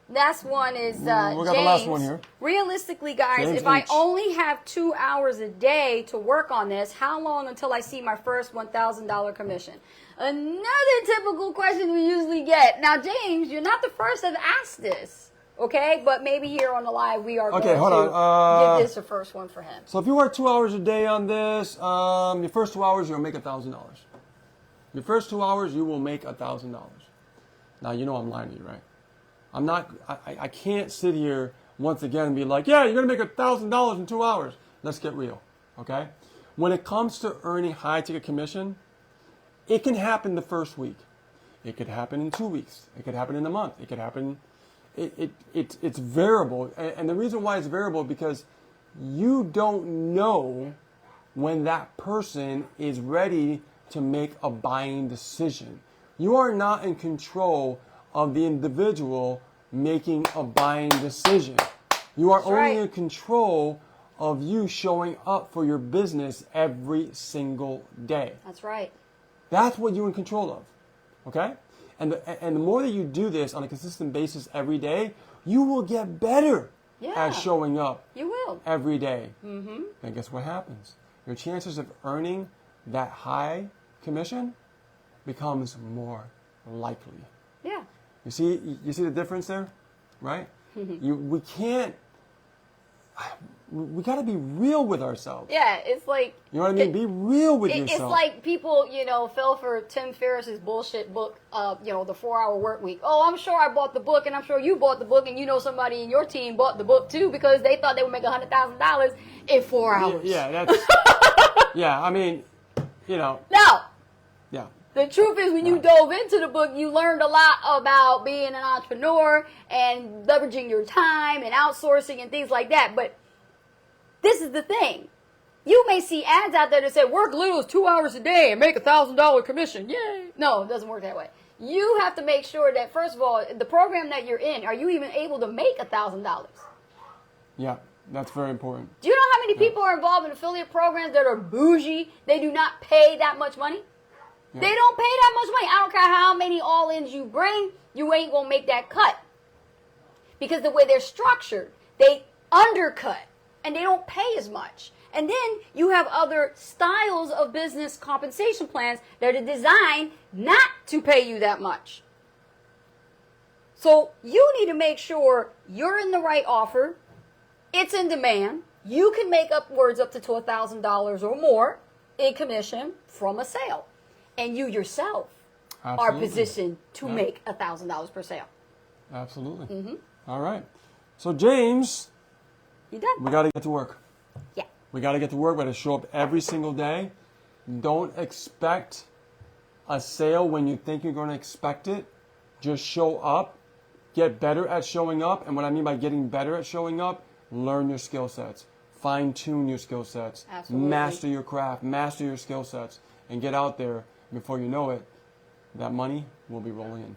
Last one is we got James. the last one here. Realistically, guys, James if I H. only have 2 hours a day to work on this, how long until I see my first $1,000 commission? Another typical question we usually get. Now, James, you're not the first to ask this, okay? But maybe here on the live, we are going to give this a first one for him. So if you work 2 hours a day on this, your first 2 hours, you'll make $1,000. Your first 2 hours, you will make $1,000. Now, you know I'm lying to you, right? I can't sit here once again and be like, yeah, you're going to make $1,000 in 2 hours. Let's get real, okay? When it comes to earning high-ticket commission, it can happen the first week. It could happen in 2 weeks. It could happen in a month. It could happen, it's variable. And the reason why it's variable is because you don't know when that person is ready to make a buying decision. You are not in control of the individual making a buying decision. You are only in control of you showing up for your business every single day. That's right. That's what you're in control of, okay? And the more that you do this on a consistent basis every day, you will get better at showing up every day. Mm-hmm. And guess what happens? Your chances of earning that high commission becomes more likely. Yeah. You see the difference there, right? We got to be real with ourselves. Yeah, it's like, you know what I mean? Be real with yourself. It's like people, fell for Tim Ferriss's bullshit book, the 4-Hour Work Week. Oh, I'm sure I bought the book, and I'm sure you bought the book, and somebody in your team bought the book too because they thought they would make $100,000 in 4 hours. Yeah, that's. Yeah, I mean, No. Yeah. The truth is, when you dove into the book, you learned a lot about being an entrepreneur and leveraging your time and outsourcing and things like that. But this is the thing. You may see ads out there that say, work little as 2 hours a day and make $1,000 commission. Yay. No, it doesn't work that way. You have to make sure that, first of all, the program that you're in, are you even able to make $1,000? Yeah, that's very important. Do you know how many people are involved in affiliate programs that are bougie? They do not pay that much money. Yeah. They don't pay that much money. I don't care how many all-ins you bring, you ain't going to make that cut. Because the way they're structured, they undercut and they don't pay as much. And then you have other styles of business compensation plans that are designed not to pay you that much. So you need to make sure you're in the right offer. It's in demand. You can make upwards up to $1,000 or more in commission from a sale. And you yourself are positioned to make $1,000 per sale. Absolutely. Mm-hmm. All right. So, James, you done? We got to get to work. Yeah. We got to get to work. We got to show up every single day. Don't expect a sale when you think you're going to expect it. Just show up. Get better at showing up. And what I mean by getting better at showing up, learn your skill sets. Fine-tune your skill sets. Absolutely. Master your craft. Master your skill sets. And get out there. Before you know it, that money will be rolling in.